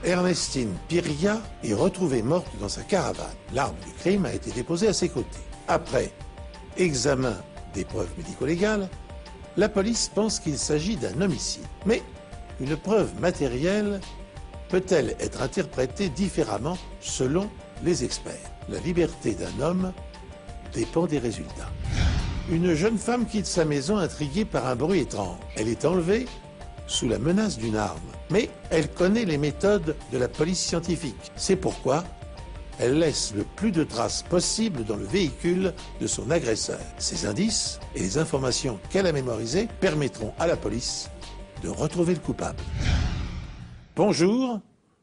Ernestine Piria est retrouvée morte dans sa caravane. L'arme du crime a été déposée à ses côtés. Après examen des preuves médico-légales, la police pense qu'il s'agit d'un homicide. Mais une preuve matérielle peut-elle être interprétée différemment selon les experts? La liberté d'un homme dépend des résultats. Une jeune femme quitte sa maison intriguée par un bruit étrange. Elle est enlevée sous la menace d'une arme. Mais elle connaît les méthodes de la police scientifique. C'est pourquoi elle laisse le plus de traces possible dans le véhicule de son agresseur. Ces indices et les informations qu'elle a mémorisées permettront à la police de retrouver le coupable. Bonjour,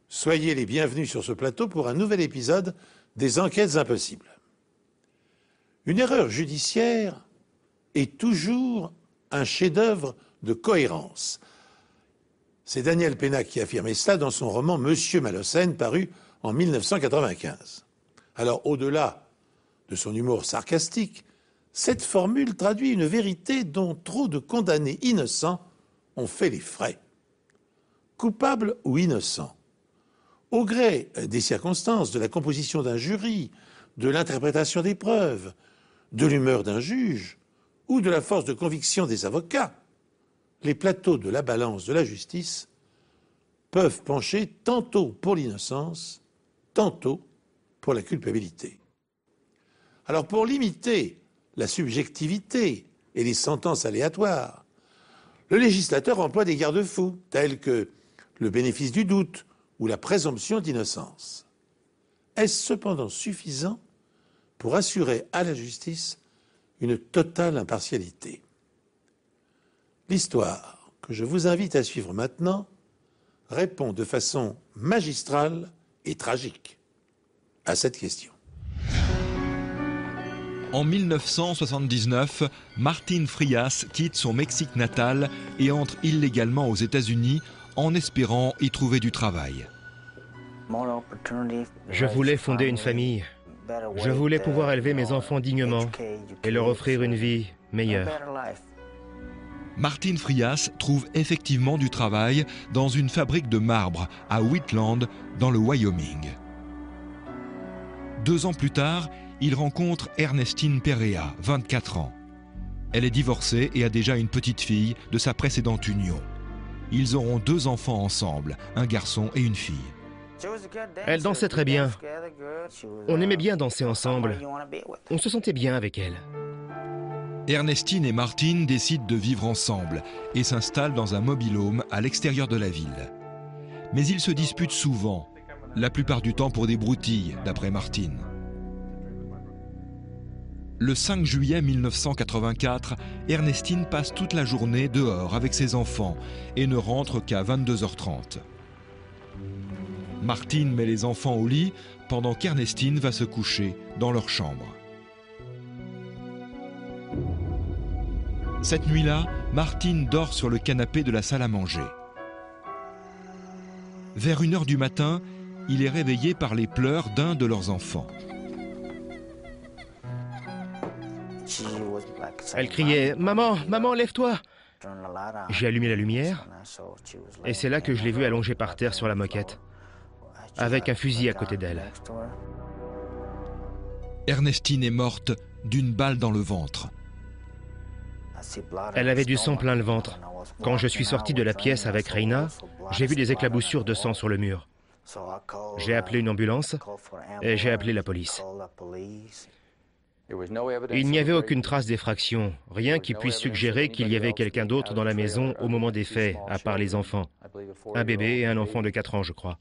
soyez les bienvenus sur ce plateau pour un nouvel épisode des Enquêtes impossibles. Une erreur judiciaire est toujours un chef-d'œuvre de cohérence. C'est Daniel Pénac qui affirmait cela dans son roman Monsieur Malocène, paru en 1995. Alors, au-delà de son humour sarcastique, cette formule traduit une vérité dont trop de condamnés innocents ont fait les frais. Coupable ou innocent, au gré des circonstances, de la composition d'un jury, de l'interprétation des preuves, de l'humeur d'un juge ou de la force de conviction des avocats, les plateaux de la balance de la justice peuvent pencher tantôt pour l'innocence, tantôt pour la culpabilité. Alors pour limiter la subjectivité et les sentences aléatoires, le législateur emploie des garde-fous tels que le bénéfice du doute ou la présomption d'innocence. Est-ce cependant suffisant pour assurer à la justice une totale impartialité? L'histoire que je vous invite à suivre maintenant répond de façon magistrale et tragique à cette question. En 1979, Martín Frías quitte son Mexique natal et entre illégalement aux États-Unis en espérant y trouver du travail. Je voulais fonder une famille. Je voulais pouvoir élever mes enfants dignement et leur offrir une vie meilleure. Martín Frías trouve effectivement du travail dans une fabrique de marbre à Wheatland, dans le Wyoming. 2 ans plus tard, il rencontre Ernestine Perea, 24 ans. Elle est divorcée et a déjà une petite fille de sa précédente union. Ils auront 2 enfants ensemble, un garçon et une fille. Elle dansait très bien. On aimait bien danser ensemble. On se sentait bien avec elle. Ernestine et Martín décident de vivre ensemble et s'installent dans un mobil-home à l'extérieur de la ville. Mais ils se disputent souvent, la plupart du temps pour des broutilles, d'après Martín. Le 5 juillet 1984, Ernestine passe toute la journée dehors avec ses enfants et ne rentre qu'à 22h30. Martín met les enfants au lit pendant qu'Ernestine va se coucher dans leur chambre. Cette nuit-là, Martín dort sur le canapé de la salle à manger. Vers 1h du matin, il est réveillé par les pleurs d'un de leurs enfants. Elle criait « Maman, maman, lève-toi !» J'ai allumé la lumière et c'est là que je l'ai vue allongée par terre sur la moquette, avec un fusil à côté d'elle. Ernestine est morte d'une balle dans le ventre. Elle avait du sang plein le ventre. Quand je suis sorti de la pièce avec Reina, j'ai vu des éclaboussures de sang sur le mur. J'ai appelé une ambulance et j'ai appelé la police. Il n'y avait aucune trace d'effraction, rien qui puisse suggérer qu'il y avait quelqu'un d'autre dans la maison au moment des faits, à part les enfants. Un bébé et un enfant de 4 ans, je crois.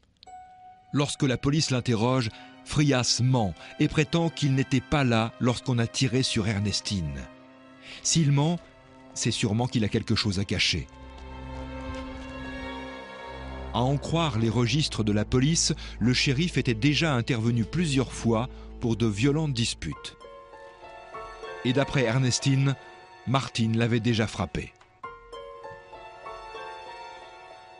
Lorsque la police l'interroge, Frías ment et prétend qu'il n'était pas là lorsqu'on a tiré sur Ernestine. S'il ment, c'est sûrement qu'il a quelque chose à cacher. À en croire les registres de la police, le shérif était déjà intervenu plusieurs fois pour de violentes disputes. Et d'après Ernestine, Martín l'avait déjà frappé.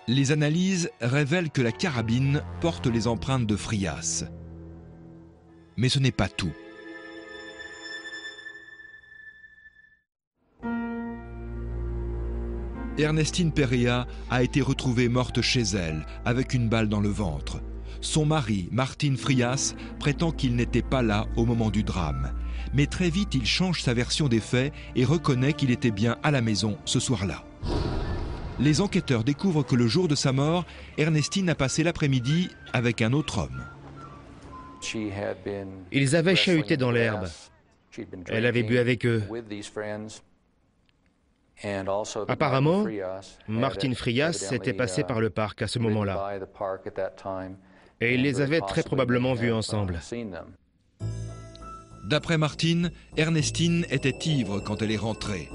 Les analyses révèlent que la carabine porte les empreintes de Frías. Mais ce n'est pas tout. Ernestine Perea a été retrouvée morte chez elle, avec une balle dans le ventre. Son mari, Martin Frias, prétend qu'il n'était pas là au moment du drame. Mais très vite, il change sa version des faits et reconnaît qu'il était bien à la maison ce soir-là. Les enquêteurs découvrent que le jour de sa mort, Ernestine a passé l'après-midi avec un autre homme. Ils avaient chahuté dans l'herbe. Elle avait bu avec eux. Apparemment, Martin Frias s'était passé par le parc à ce moment-là. Et il les avait très probablement vus ensemble. D'après Martine, Ernestine était ivre quand elle est rentrée.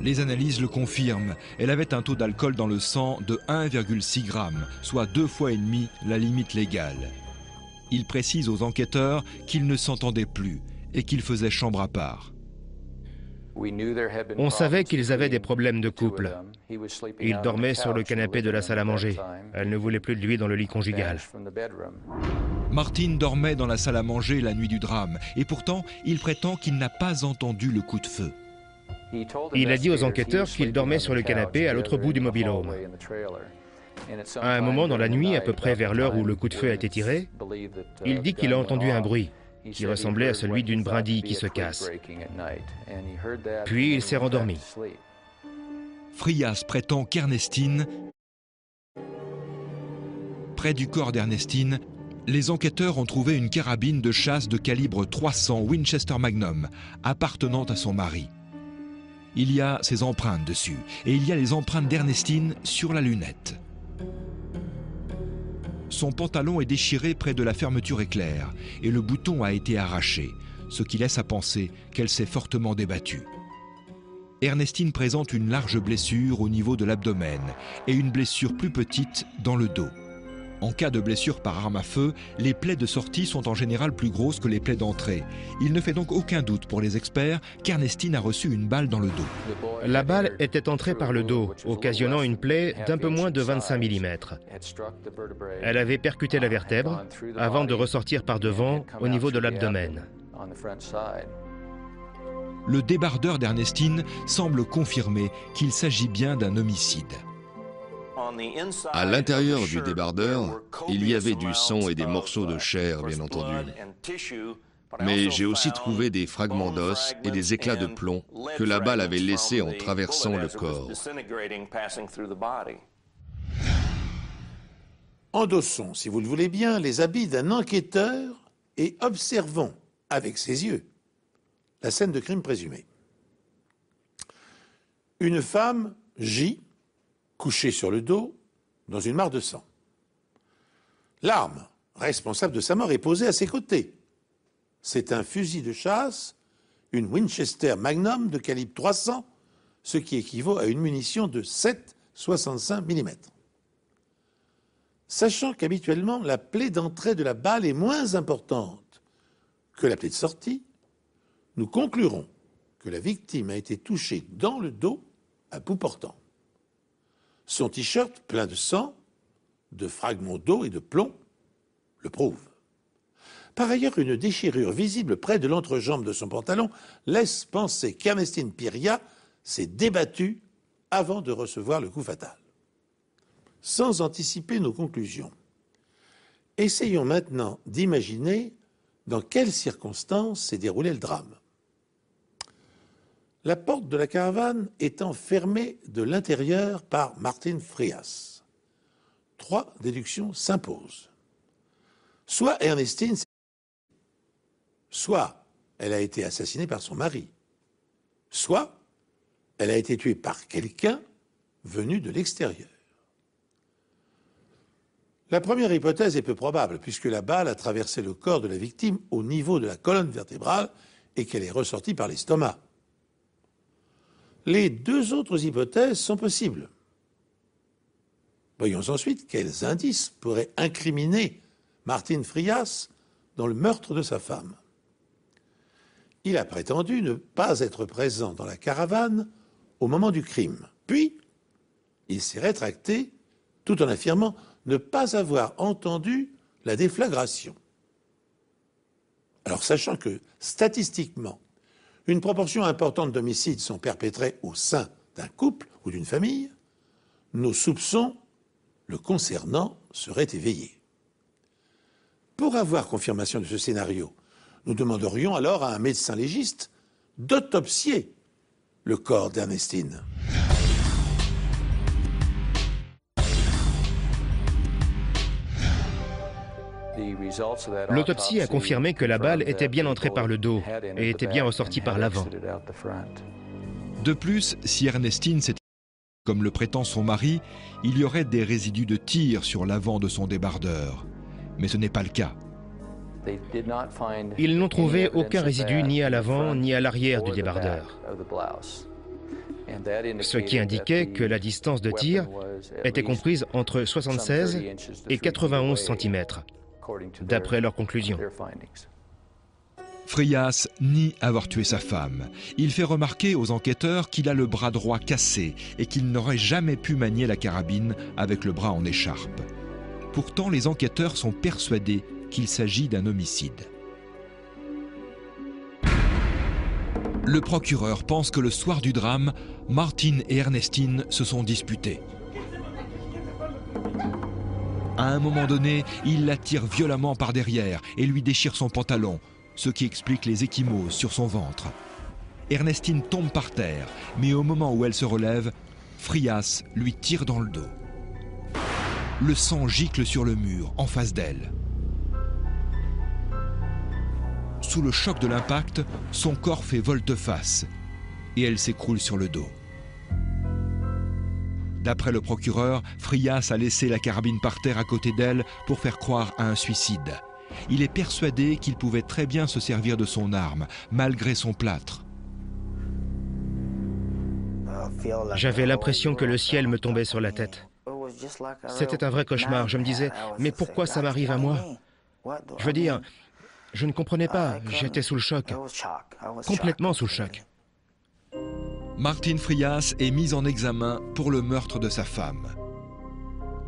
Les analyses le confirment. Elle avait un taux d'alcool dans le sang de 1,6 g, soit 2,5 fois la limite légale. Il précise aux enquêteurs qu'ils ne s'entendaient plus et qu'ils faisaient chambre à part. On savait qu'ils avaient des problèmes de couple. Il dormait sur le canapé de la salle à manger. Elle ne voulait plus de lui dans le lit conjugal. Martine dormait dans la salle à manger la nuit du drame et pourtant, il prétend qu'il n'a pas entendu le coup de feu. Il a dit aux enquêteurs qu'il dormait sur le canapé à l'autre bout du mobil-home. À un moment dans la nuit, à peu près vers l'heure où le coup de feu a été tiré, il dit qu'il a entendu un bruit qui ressemblait à celui d'une brindille qui se casse. Puis il s'est rendormi. Frias prétend qu'Ernestine... Près du corps d'Ernestine, les enquêteurs ont trouvé une carabine de chasse de calibre 300 Winchester Magnum appartenant à son mari. Il y a ses empreintes dessus et il y a les empreintes d'Ernestine sur la lunette. Son pantalon est déchiré près de la fermeture éclair et le bouton a été arraché, ce qui laisse à penser qu'elle s'est fortement débattue. Ernestine présente une large blessure au niveau de l'abdomen et une blessure plus petite dans le dos. En cas de blessure par arme à feu, les plaies de sortie sont en général plus grosses que les plaies d'entrée. Il ne fait donc aucun doute pour les experts qu'Ernestine a reçu une balle dans le dos. La balle était entrée par le dos, occasionnant une plaie d'un peu moins de 25 mm. Elle avait percuté la vertèbre avant de ressortir par devant au niveau de l'abdomen. Le débardeur d'Ernestine semble confirmer qu'il s'agit bien d'un homicide. À l'intérieur du débardeur, il y avait du sang et des morceaux de chair, bien entendu. Mais j'ai aussi trouvé des fragments d'os et des éclats de plomb que la balle avait laissés en traversant le corps. Endossons, si vous le voulez bien, les habits d'un enquêteur et observons, avec ses yeux, la scène de crime présumé. Une femme gît, couchée sur le dos, dans une mare de sang. L'arme responsable de sa mort est posée à ses côtés. C'est un fusil de chasse, une Winchester Magnum de calibre 300, ce qui équivaut à une munition de 7,65 mm. Sachant qu'habituellement, la plaie d'entrée de la balle est moins importante que la plaie de sortie, nous conclurons que la victime a été touchée dans le dos à bout portant. Son t-shirt plein de sang, de fragments d'eau et de plomb le prouve. Par ailleurs, une déchirure visible près de l'entrejambe de son pantalon laisse penser qu'Ernestine Perea s'est débattue avant de recevoir le coup fatal. Sans anticiper nos conclusions, essayons maintenant d'imaginer dans quelles circonstances s'est déroulé le drame. La porte de la caravane étant fermée de l'intérieur par Martin Frias. 3 déductions s'imposent. Soit Ernestine, soit elle a été assassinée par son mari, soit elle a été tuée par quelqu'un venu de l'extérieur. La première hypothèse est peu probable, puisque la balle a traversé le corps de la victime au niveau de la colonne vertébrale et qu'elle est ressortie par l'estomac. Les 2 autres hypothèses sont possibles. Voyons ensuite quels indices pourraient incriminer Martin Frias dans le meurtre de sa femme. Il a prétendu ne pas être présent dans la caravane au moment du crime. Puis, il s'est rétracté tout en affirmant ne pas avoir entendu la déflagration. Alors, sachant que, statistiquement, une proportion importante d'homicides sont perpétrés au sein d'un couple ou d'une famille, nos soupçons le concernant seraient éveillés. Pour avoir confirmation de ce scénario, nous demanderions alors à un médecin légiste d'autopsier le corps d'Ernestine. L'autopsie a confirmé que la balle était bien entrée par le dos et était bien ressortie par l'avant. De plus, si Ernestine s'était comme le prétend son mari, il y aurait des résidus de tir sur l'avant de son débardeur. Mais ce n'est pas le cas. Ils n'ont trouvé aucun résidu ni à l'avant ni à l'arrière du débardeur. Ce qui indiquait que la distance de tir était comprise entre 76 et 91 cm, d'après leurs conclusions. Frias nie avoir tué sa femme. Il fait remarquer aux enquêteurs qu'il a le bras droit cassé et qu'il n'aurait jamais pu manier la carabine avec le bras en écharpe. Pourtant, les enquêteurs sont persuadés qu'il s'agit d'un homicide. Le procureur pense que le soir du drame, Martin et Ernestine se sont disputés. À un moment donné, il la tire violemment par derrière et lui déchire son pantalon, ce qui explique les ecchymoses sur son ventre. Ernestine tombe par terre, mais au moment où elle se relève, Frias lui tire dans le dos. Le sang gicle sur le mur, en face d'elle. Sous le choc de l'impact, son corps fait volte-face et elle s'écroule sur le dos. D'après le procureur, Frias a laissé la carabine par terre à côté d'elle pour faire croire à un suicide. Il est persuadé qu'il pouvait très bien se servir de son arme, malgré son plâtre. J'avais l'impression que le ciel me tombait sur la tête. C'était un vrai cauchemar. Je me disais, mais pourquoi ça m'arrive à moi? Je veux dire, je ne comprenais pas. J'étais sous le choc. Complètement sous le choc. Martin Frias est mis en examen pour le meurtre de sa femme.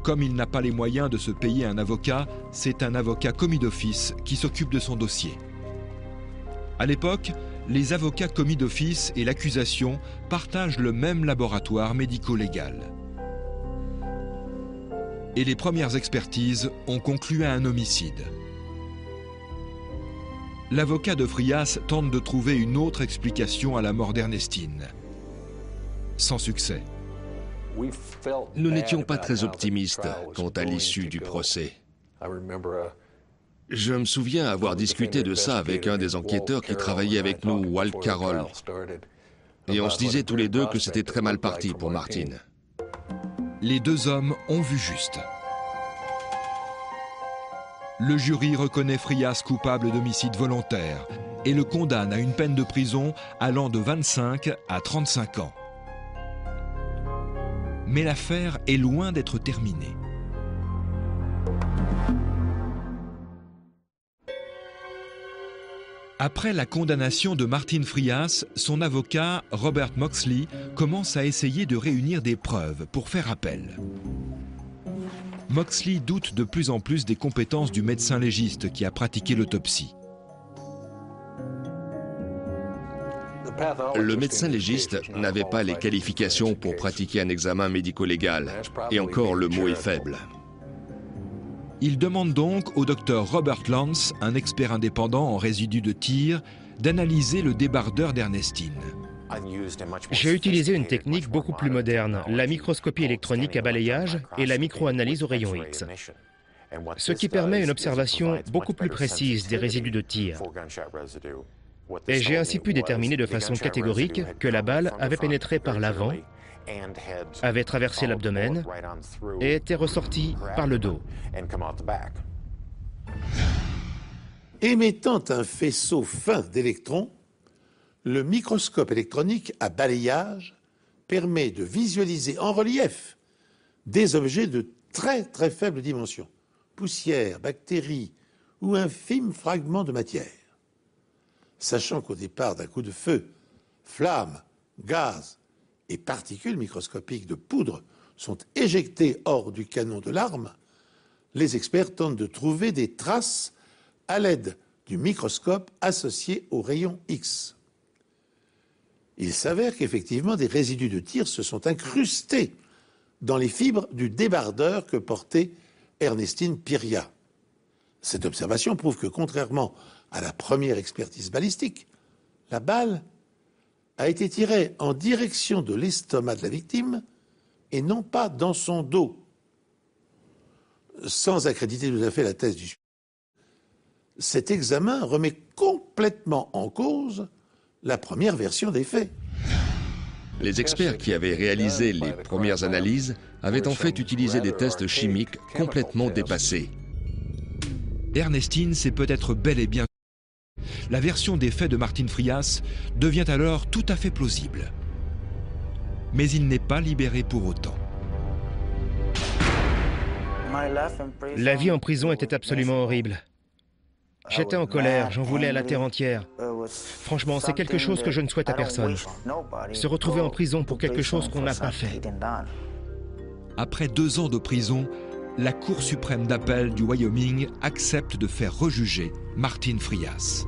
Comme il n'a pas les moyens de se payer un avocat, c'est un avocat commis d'office qui s'occupe de son dossier. À l'époque, les avocats commis d'office et l'accusation partagent le même laboratoire médico-légal. Et les premières expertises ont conclu à un homicide. L'avocat de Frias tente de trouver une autre explication à la mort d'Ernestine. Sans succès. Nous n'étions pas très optimistes quant à l'issue du procès. Je me souviens avoir discuté de ça avec un des enquêteurs qui travaillait avec nous, Walt Carroll. Et on se disait tous les deux que c'était très mal parti pour Martin. Les deux hommes ont vu juste. Le jury reconnaît Frias coupable d'homicide volontaire et le condamne à une peine de prison allant de 25 à 35 ans. Mais l'affaire est loin d'être terminée. Après la condamnation de Martin Frias, son avocat, Robert Moxley, commence à essayer de réunir des preuves pour faire appel. Moxley doute de plus en plus des compétences du médecin légiste qui a pratiqué l'autopsie. Le médecin légiste n'avait pas les qualifications pour pratiquer un examen médico-légal, et encore le mot est faible. Il demande donc au docteur Robert Lance, un expert indépendant en résidus de tir, d'analyser le débardeur d'Ernestine. J'ai utilisé une technique beaucoup plus moderne, la microscopie électronique à balayage et la microanalyse au rayon X, ce qui permet une observation beaucoup plus précise des résidus de tir. Et j'ai ainsi pu déterminer de façon catégorique que la balle avait pénétré par l'avant, avait traversé l'abdomen et était ressortie par le dos. Émettant un faisceau fin d'électrons, le microscope électronique à balayage permet de visualiser en relief des objets de très très faible dimension, poussière, bactéries ou infimes fragments de matière. Sachant qu'au départ d'un coup de feu, flammes, gaz et particules microscopiques de poudre sont éjectées hors du canon de l'arme, les experts tentent de trouver des traces à l'aide du microscope associé au rayon X. Il s'avère qu'effectivement des résidus de tir se sont incrustés dans les fibres du débardeur que portait Ernestine Piria. Cette observation prouve que, contrairement à la première expertise balistique, la balle a été tirée en direction de l'estomac de la victime et non pas dans son dos. Sans accréditer tout à fait la thèse du suicide, cet examen remet complètement en cause la première version des faits. Les experts qui avaient réalisé les premières analyses avaient en fait utilisé des tests chimiques complètement dépassés. Ernestine s'est peut-être bel et bien... La version des faits de Martin Frias devient alors tout à fait plausible. Mais il n'est pas libéré pour autant. La vie en prison était absolument horrible. J'étais en colère, j'en voulais à la terre entière. Franchement, c'est quelque chose que je ne souhaite à personne. Se retrouver en prison pour quelque chose qu'on n'a pas fait. Après 2 ans de prison, la Cour suprême d'appel du Wyoming accepte de faire rejuger Martin Frias.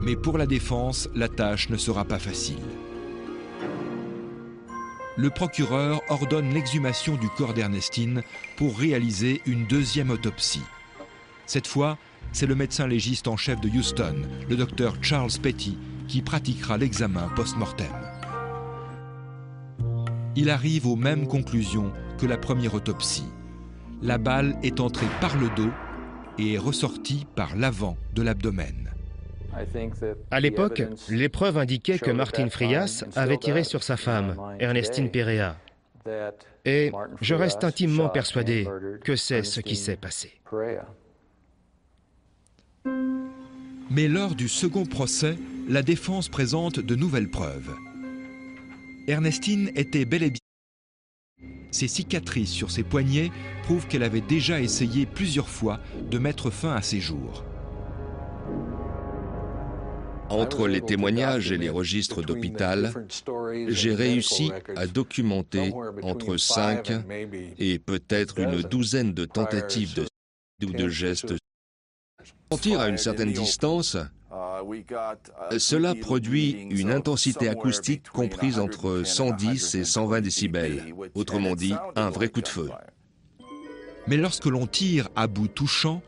Mais pour la défense, la tâche ne sera pas facile. Le procureur ordonne l'exhumation du corps d'Ernestine pour réaliser une 2e autopsie. Cette fois, c'est le médecin légiste en chef de Houston, le docteur Charles Petty, qui pratiquera l'examen post-mortem. Il arrive aux mêmes conclusions que la première autopsie. La balle est entrée par le dos et est ressortie par l'avant de l'abdomen. À l'époque, les preuves indiquaient que Martin Frias avait tiré sur sa femme, Ernestine Piria. Et je reste intimement persuadé que c'est ce qui s'est passé. Mais lors du second procès, la défense présente de nouvelles preuves. Ernestine était bel et bien... Ses cicatrices sur ses poignets prouvent qu'elle avait déjà essayé plusieurs fois de mettre fin à ses jours. Entre les témoignages et les registres d'hôpital, j'ai réussi à documenter entre 5 et peut-être une douzaine de tentatives de suicide ou de gestes. Sentir à une certaine distance, cela produit une intensité acoustique comprise entre 110 et 120 décibels, autrement dit, un vrai coup de feu. Mais lorsque l'on tire à bout touchant,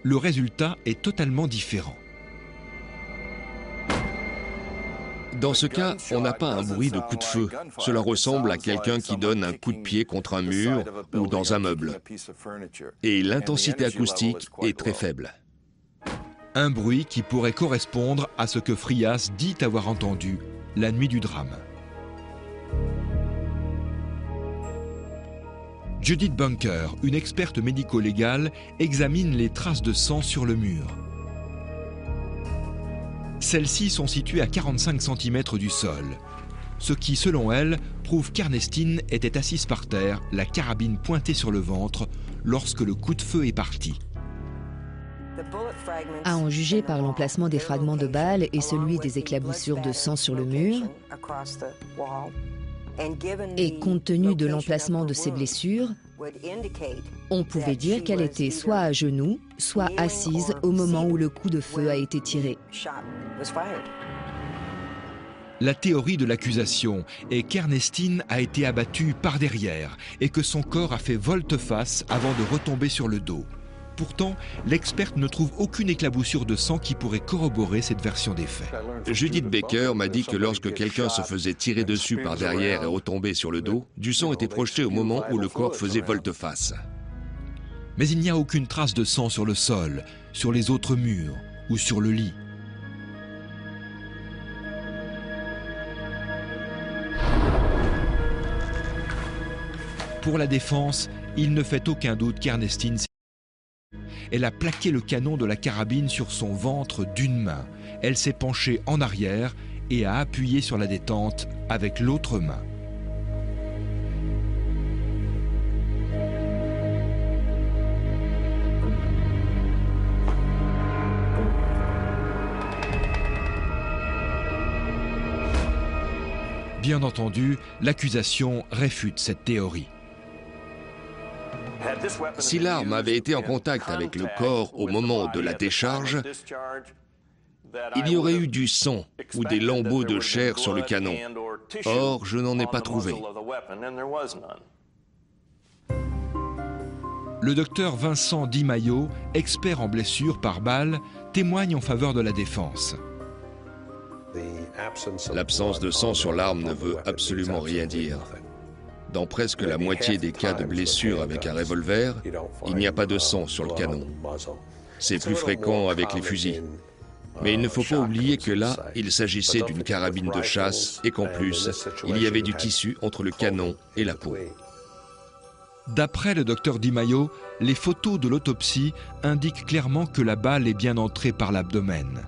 le résultat est totalement différent. Dans ce cas, on n'a pas un bruit de coup de feu. Cela ressemble à quelqu'un qui donne un coup de pied contre un mur ou dans un meuble. Et l'intensité acoustique est très faible. Un bruit qui pourrait correspondre à ce que Frias dit avoir entendu la nuit du drame. Judith Bunker, une experte médico-légale, examine les traces de sang sur le mur. Celles-ci sont situées à 45 cm du sol, ce qui, selon elle, prouve qu'Ernestine était assise par terre, la carabine pointée sur le ventre, lorsque le coup de feu est parti. À en juger par l'emplacement des fragments de balles et celui des éclaboussures de sang sur le mur, et compte tenu de l'emplacement de ces blessures, on pouvait dire qu'elle était soit à genoux, soit assise au moment où le coup de feu a été tiré. La théorie de l'accusation est qu'Ernestine a été abattue par derrière et que son corps a fait volte-face avant de retomber sur le dos. Pourtant, l'experte ne trouve aucune éclaboussure de sang qui pourrait corroborer cette version des faits. Judith Baker m'a dit que lorsque quelqu'un se faisait tirer dessus par derrière et retomber sur le dos, du sang était projeté au moment où le corps faisait volte-face. Mais il n'y a aucune trace de sang sur le sol, sur les autres murs ou sur le lit. Pour la défense, il ne fait aucun doute qu'Ernestine... Elle a plaqué le canon de la carabine sur son ventre d'une main. Elle s'est penchée en arrière et a appuyé sur la détente avec l'autre main. Bien entendu, l'accusation réfute cette théorie. Si l'arme avait été en contact avec le corps au moment de la décharge, Il y aurait eu du sang ou des lambeaux de chair sur le canon. Or, je n'en ai pas trouvé. Le docteur Vincent Di Maio, expert en blessures par balle, témoigne en faveur de la défense. L'absence de sang sur l'arme ne veut absolument rien dire. Dans presque la moitié des cas de blessures avec un revolver, il n'y a pas de sang sur le canon. C'est plus fréquent avec les fusils. Mais il ne faut pas oublier que là, il s'agissait d'une carabine de chasse et qu'en plus, il y avait du tissu entre le canon et la peau. D'après le docteur Di Maio, les photos de l'autopsie indiquent clairement que la balle est bien entrée par l'abdomen.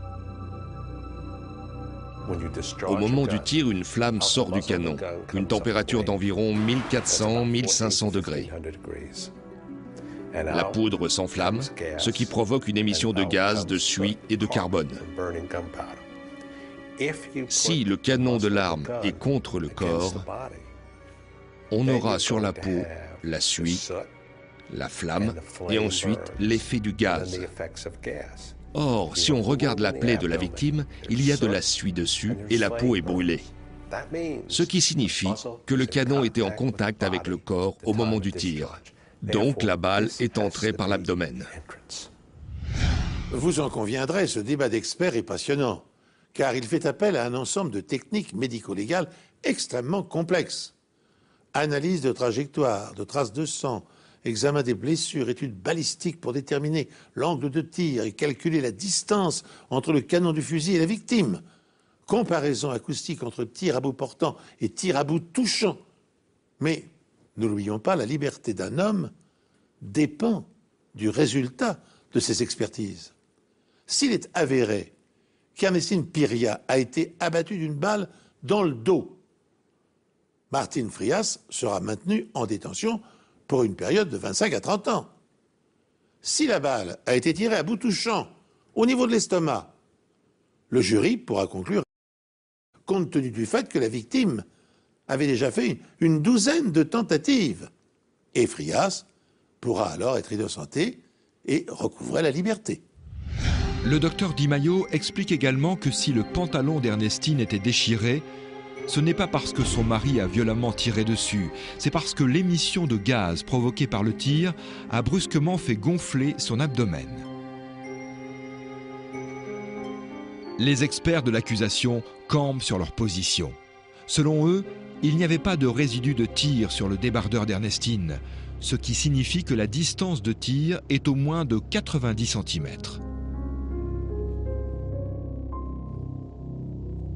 Au moment du tir, une flamme sort du canon, une température d'environ 1400-1500 degrés. La poudre s'enflamme, ce qui provoque une émission de gaz, de suie et de carbone. Si le canon de l'arme est contre le corps, on aura sur la peau la suie, la flamme et ensuite l'effet du gaz. Or, si on regarde la plaie de la victime, il y a de la suie dessus et la peau est brûlée. Ce qui signifie que le canon était en contact avec le corps au moment du tir. Donc la balle est entrée par l'abdomen. Vous en conviendrez, ce débat d'experts est passionnant, car il fait appel à un ensemble de techniques médico-légales extrêmement complexes. Analyse de trajectoire, de traces de sang, examen des blessures, études balistiques pour déterminer l'angle de tir et calculer la distance entre le canon du fusil et la victime. Comparaison acoustique entre tir à bout portant et tir à bout touchant. Mais n'oublions pas, la liberté d'un homme dépend du résultat de ses expertises. S'il est avéré qu'Ernestine Piria a été abattue d'une balle dans le dos, Martin Frias sera maintenu en détention pour une période de 25 à 30 ans. Si la balle a été tirée à bout touchant, au niveau de l'estomac, le jury pourra conclure, compte tenu du fait que la victime avait déjà fait une douzaine de tentatives. Et Frias pourra alors être innocenté et recouvrer la liberté. Le docteur Di Maio explique également que si le pantalon d'Ernestine était déchiré, ce n'est pas parce que son mari a violemment tiré dessus, c'est parce que l'émission de gaz provoquée par le tir a brusquement fait gonfler son abdomen. Les experts de l'accusation campent sur leur position. Selon eux, il n'y avait pas de résidus de tir sur le débardeur d'Ernestine, ce qui signifie que la distance de tir est au moins de 90 cm.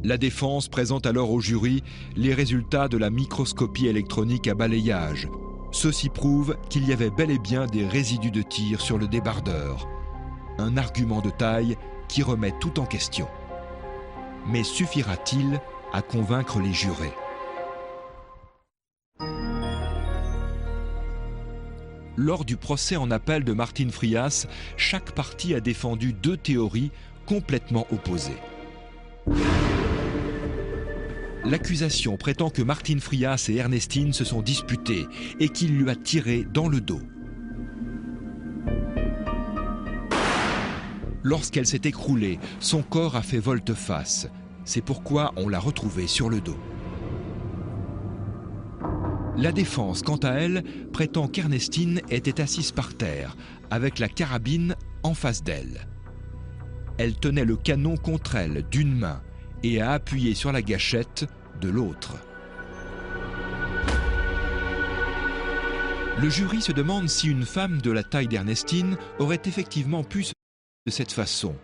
La défense présente alors au jury les résultats de la microscopie électronique à balayage. Ceci prouve qu'il y avait bel et bien des résidus de tir sur le débardeur. Un argument de taille qui remet tout en question. Mais suffira-t-il à convaincre les jurés ? Lors du procès en appel de Martin Frias, chaque partie a défendu deux théories complètement opposées. L'accusation prétend que Martin Frias et Ernestine se sont disputés et qu'il lui a tiré dans le dos. Lorsqu'elle s'est écroulée, son corps a fait volte-face. C'est pourquoi on l'a retrouvée sur le dos. La défense, quant à elle, prétend qu'Ernestine était assise par terre, avec la carabine en face d'elle. Elle tenait le canon contre elle d'une main et a appuyé sur la gâchette de l'autre. Le jury se demande si une femme de la taille d'Ernestine aurait effectivement pu se de cette façon.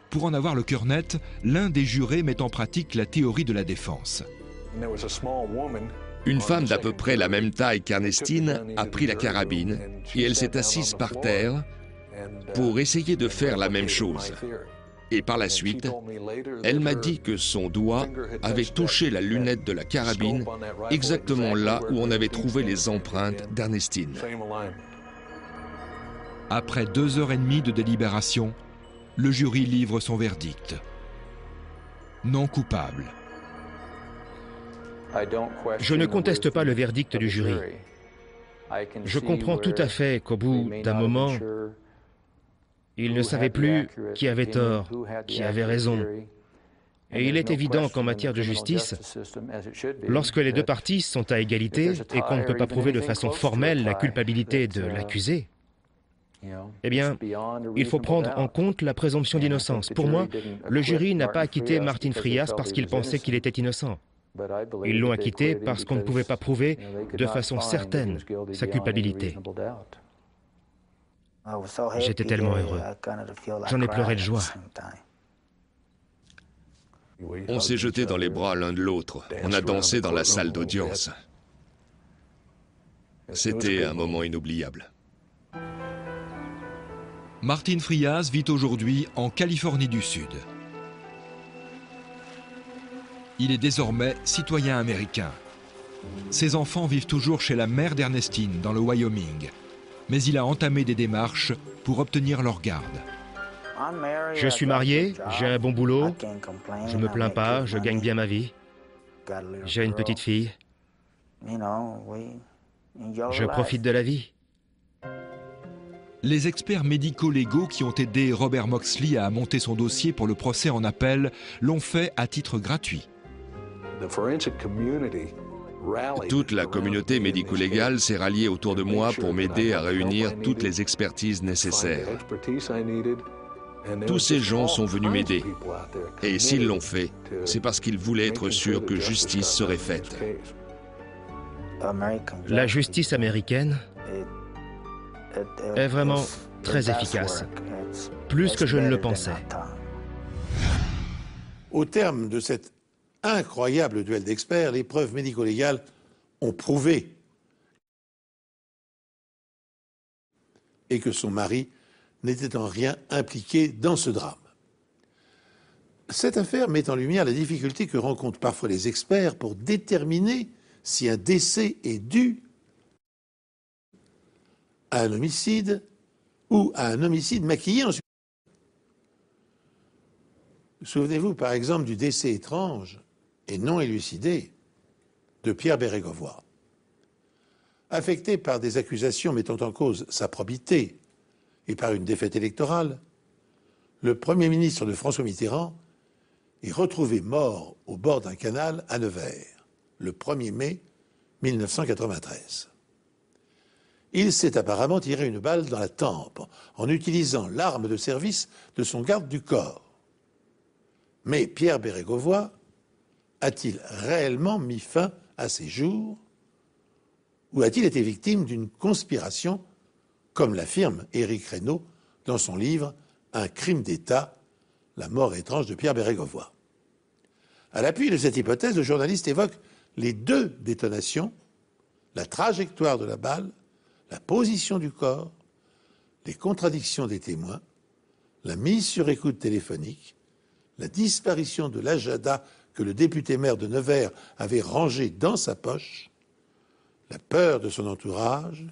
Pour en avoir le cœur net, l'un des jurés met en pratique la théorie de la défense. Une femme d'à peu près la même taille qu'Ernestine a pris la carabine et elle s'est assise par terre pour essayer de faire la même chose. Et par la suite, elle m'a dit que son doigt avait touché la lunette de la carabine exactement là où on avait trouvé les empreintes d'Ernestine. Après 2h30 de délibération, le jury livre son verdict. Non coupable. Je ne conteste pas le verdict du jury. Je comprends tout à fait qu'au bout d'un moment, Il ne savait plus qui avait tort, qui avait raison. Et il est évident qu'en matière de justice, lorsque les deux parties sont à égalité et qu'on ne peut pas prouver de façon formelle la culpabilité de l'accusé, eh bien, il faut prendre en compte la présomption d'innocence. Pour moi, le jury n'a pas acquitté Martin Frias parce qu'il pensait qu'il était innocent. Ils l'ont acquitté parce qu'on ne pouvait pas prouver de façon certaine sa culpabilité. J'étais tellement heureux. J'en ai pleuré de joie. On s'est jeté dans les bras l'un de l'autre. On a dansé dans la salle d'audience. C'était un moment inoubliable. Martin Frias vit aujourd'hui en Californie du Sud. Il est désormais citoyen américain. Ses enfants vivent toujours chez la mère d'Ernestine, dans le Wyoming. Mais il a entamé des démarches pour obtenir leur garde. Je suis marié, j'ai un bon boulot, je me plains pas, je gagne bien ma vie. J'ai une petite fille. Je profite de la vie. Les experts médico-légaux qui ont aidé Robert Moxley à monter son dossier pour le procès en appel l'ont fait à titre gratuit. Toute la communauté médico-légale s'est ralliée autour de moi pour m'aider à réunir toutes les expertises nécessaires. Tous ces gens sont venus m'aider. Et s'ils l'ont fait, c'est parce qu'ils voulaient être sûrs que justice serait faite. La justice américaine est vraiment très efficace, plus que je ne le pensais. Au terme de cet incroyable duel d'experts, les preuves médico-légales ont prouvé et que son mari n'était en rien impliqué dans ce drame. Cette affaire met en lumière la difficulté que rencontrent parfois les experts pour déterminer si un décès est dû à un homicide ou à un homicide maquillé en suicide. Souvenez-vous par exemple du décès étrange et non élucidé de Pierre Bérégovoy. Affecté par des accusations mettant en cause sa probité et par une défaite électorale, le Premier ministre de François Mitterrand est retrouvé mort au bord d'un canal à Nevers, le 1er mai 1993. Il s'est apparemment tiré une balle dans la tempe en utilisant l'arme de service de son garde du corps. Mais Pierre Bérégovoy a-t-il réellement mis fin à ses jours ou a-t-il été victime d'une conspiration, comme l'affirme Éric Reynaud dans son livre « Un crime d'État, la mort étrange de Pierre Bérégovoy ». À l'appui de cette hypothèse, le journaliste évoque les deux détonations, la trajectoire de la balle, la position du corps, les contradictions des témoins, la mise sur écoute téléphonique, la disparition de l'agenda que le député maire de Nevers avait rangé dans sa poche, la peur de son entourage,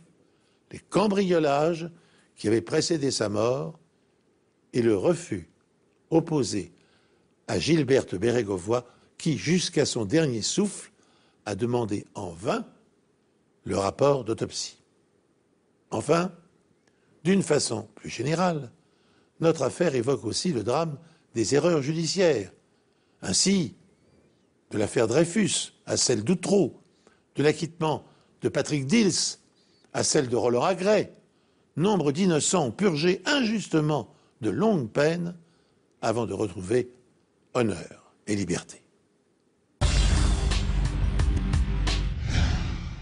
les cambriolages qui avaient précédé sa mort et le refus opposé à Gilberte Bérégovoy qui, jusqu'à son dernier souffle, a demandé en vain le rapport d'autopsie. Enfin, d'une façon plus générale, notre affaire évoque aussi le drame des erreurs judiciaires. Ainsi, de l'affaire Dreyfus à celle d'Outreau, de l'acquittement de Patrick Dils à celle de Roland Agret, nombre d'innocents ont purgé injustement de longues peines avant de retrouver honneur et liberté.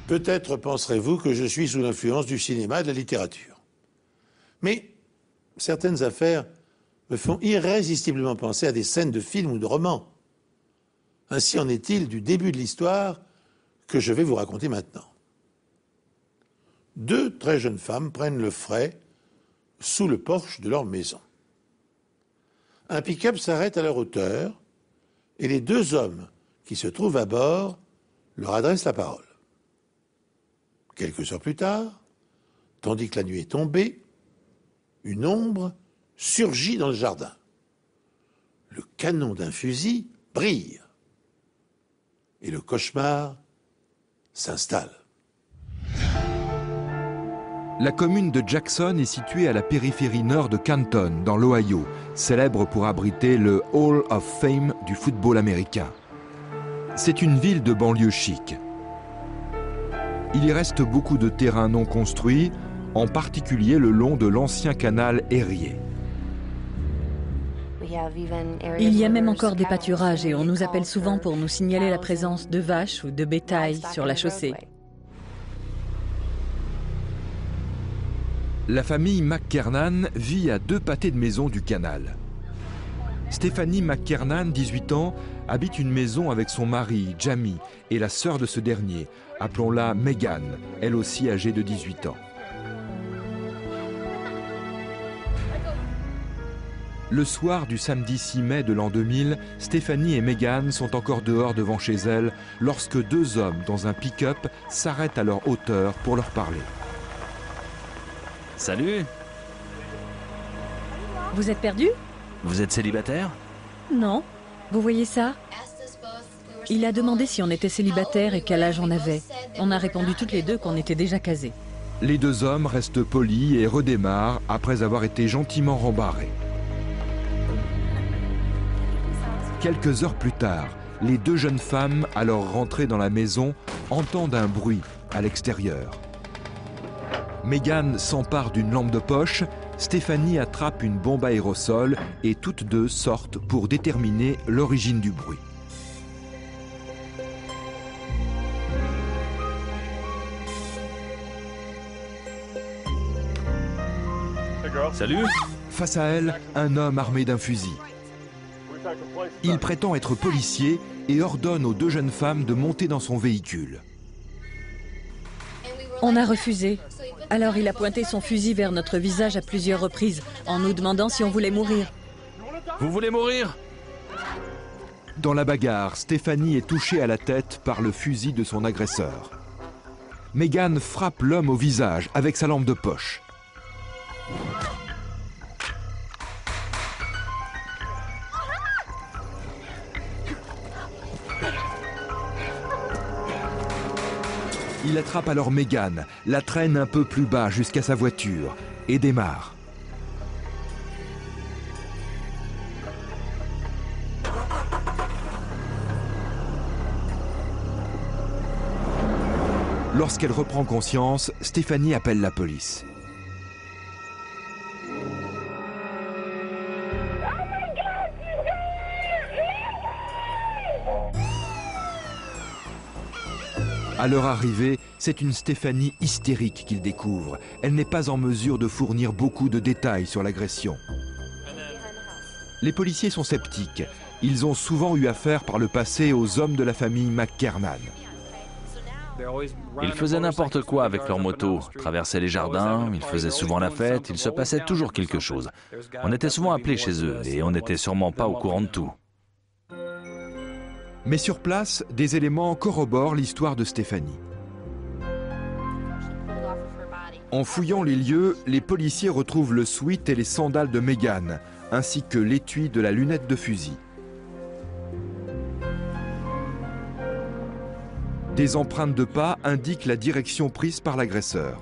Peut-être penserez-vous que je suis sous l'influence du cinéma et de la littérature. Mais certaines affaires me font irrésistiblement penser à des scènes de films ou de romans. Ainsi en est-il du début de l'histoire que je vais vous raconter maintenant. Deux très jeunes femmes prennent le frais sous le porche de leur maison. Un pick-up s'arrête à leur hauteur et les deux hommes qui se trouvent à bord leur adressent la parole. Quelques heures plus tard, tandis que la nuit est tombée, une ombre surgit dans le jardin. Le canon d'un fusil brille et le cauchemar s'installe. La commune de Jackson est située à la périphérie nord de Canton, dans l'Ohio, célèbre pour abriter le Hall of Fame du football américain. C'est une ville de banlieue chic. Il y reste beaucoup de terrains non construits, en particulier le long de l'ancien canal Erie. Il y a même encore des pâturages et on nous appelle souvent pour nous signaler la présence de vaches ou de bétail sur la chaussée. La famille McKernan vit à 2 pâtés de maison du canal. Stephanie McKernan, 18 ans, habite une maison avec son mari, Jamie, et la sœur de ce dernier, appelons-la Megan, elle aussi âgée de 18 ans. Le soir du samedi 6 mai de l'an 2000, Stephanie et Megan sont encore dehors devant chez elles lorsque 2 hommes dans un pick-up s'arrêtent à leur hauteur pour leur parler. Salut! Vous êtes perdu? Vous êtes célibataire? Non. Vous voyez ça? Il a demandé si on était célibataire et quel âge on avait. On a répondu toutes les deux qu'on était déjà casés. Les 2 hommes restent polis et redémarrent après avoir été gentiment rembarrés. Quelques heures plus tard, les 2 jeunes femmes, alors rentrées dans la maison, entendent un bruit à l'extérieur. Megan s'empare d'une lampe de poche, Stephanie attrape une bombe à aérosol et toutes 2 sortent pour déterminer l'origine du bruit. Salut! Face à elle, un homme armé d'un fusil. Il prétend être policier et ordonne aux 2 jeunes femmes de monter dans son véhicule. On a refusé. Alors il a pointé son fusil vers notre visage à plusieurs reprises, en nous demandant si on voulait mourir. Vous voulez mourir? Dans la bagarre, Stephanie est touchée à la tête par le fusil de son agresseur. Megan frappe l'homme au visage avec sa lampe de poche. Il attrape alors Megan, la traîne un peu plus bas jusqu'à sa voiture et démarre. Lorsqu'elle reprend conscience, Stephanie appelle la police. À leur arrivée, c'est une Stephanie hystérique qu'ils découvrent. Elle n'est pas en mesure de fournir beaucoup de détails sur l'agression. Les policiers sont sceptiques. Ils ont souvent eu affaire par le passé aux hommes de la famille McKernan. Ils faisaient n'importe quoi avec leur moto, traversaient les jardins, ils faisaient souvent la fête, il se passait toujours quelque chose. On était souvent appelés chez eux et on n'était sûrement pas au courant de tout. Mais sur place, des éléments corroborent l'histoire de Stephanie. En fouillant les lieux, les policiers retrouvent le sweat et les sandales de Megan, ainsi que l'étui de la lunette de fusil. Des empreintes de pas indiquent la direction prise par l'agresseur.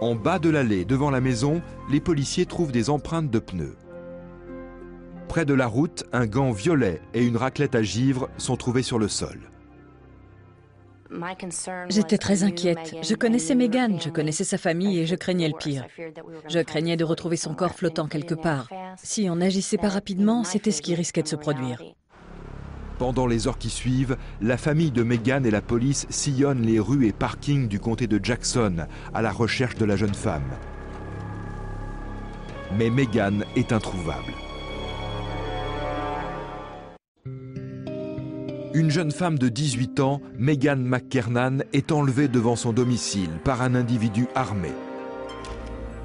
En bas de l'allée, devant la maison, les policiers trouvent des empreintes de pneus. Près de la route, un gant violet et une raclette à givre sont trouvés sur le sol. J'étais très inquiète. Je connaissais Megan, je connaissais sa famille et je craignais le pire. Je craignais de retrouver son corps flottant quelque part. Si on n'agissait pas rapidement, c'était ce qui risquait de se produire. Pendant les heures qui suivent, la famille de Megan et la police sillonnent les rues et parkings du comté de Jackson à la recherche de la jeune femme. Mais Megan est introuvable. Une jeune femme de 18 ans, Megan McKernan, est enlevée devant son domicile par un individu armé.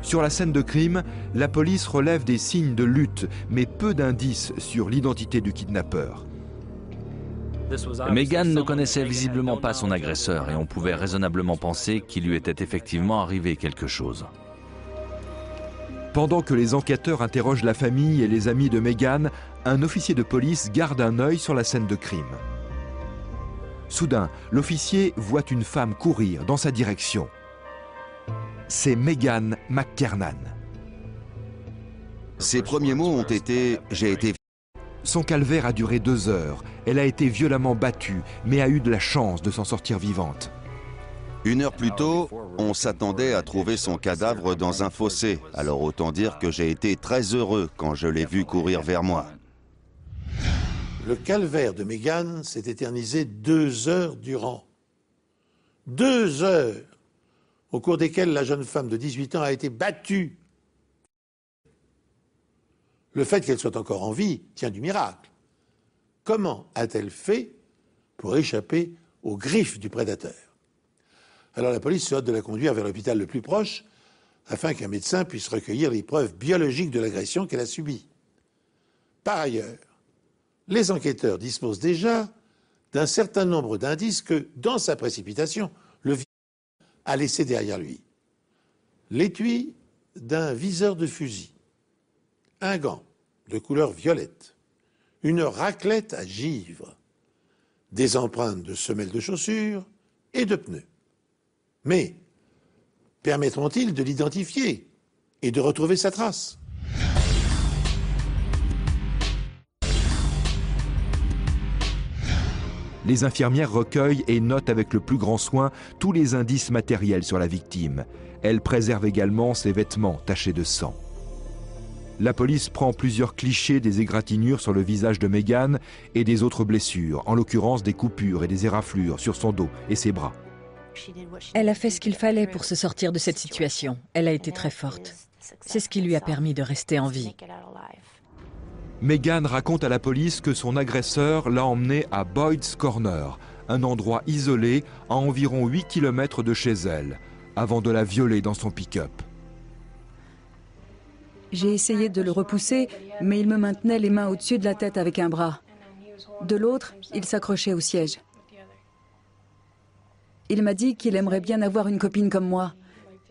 Sur la scène de crime, la police relève des signes de lutte, mais peu d'indices sur l'identité du kidnappeur. Megan ne connaissait visiblement pas son agresseur et on pouvait raisonnablement penser qu'il lui était effectivement arrivé quelque chose. Pendant que les enquêteurs interrogent la famille et les amis de Megan, un officier de police garde un œil sur la scène de crime. Soudain, l'officier voit une femme courir dans sa direction. C'est Megan McKernan. Ses premiers mots ont été « j'ai été ». Son calvaire a duré 2 heures. Elle a été violemment battue, mais a eu de la chance de s'en sortir vivante. 1 heure plus tôt, on s'attendait à trouver son cadavre dans un fossé. Alors autant dire que j'ai été très heureux quand je l'ai vu courir vers moi. Le calvaire de Megan s'est éternisé 2 heures durant. 2 heures au cours desquelles la jeune femme de 18 ans a été battue. Le fait qu'elle soit encore en vie tient du miracle. Comment a-t-elle fait pour échapper aux griffes du prédateur? Alors la police se hâte de la conduire vers l'hôpital le plus proche afin qu'un médecin puisse recueillir les preuves biologiques de l'agression qu'elle a subie. Par ailleurs, les enquêteurs disposent déjà d'un certain nombre d'indices que, dans sa précipitation, le violeur a laissé derrière lui. L'étui d'un viseur de fusil, un gant de couleur violette, une raclette à givre, des empreintes de semelles de chaussures et de pneus. Mais permettront-ils de l'identifier et de retrouver sa trace? Les infirmières recueillent et notent avec le plus grand soin tous les indices matériels sur la victime. Elles préservent également ses vêtements tachés de sang. La police prend plusieurs clichés des égratignures sur le visage de Megan et des autres blessures, en l'occurrence des coupures et des éraflures sur son dos et ses bras. Elle a fait ce qu'il fallait pour se sortir de cette situation. Elle a été très forte. C'est ce qui lui a permis de rester en vie. Megan raconte à la police que son agresseur l'a emmenée à Boyd's Corner, un endroit isolé à environ 8 km de chez elle, avant de la violer dans son pick-up. J'ai essayé de le repousser, mais il me maintenait les mains au-dessus de la tête avec un bras. De l'autre, il s'accrochait au siège. Il m'a dit qu'il aimerait bien avoir une copine comme moi,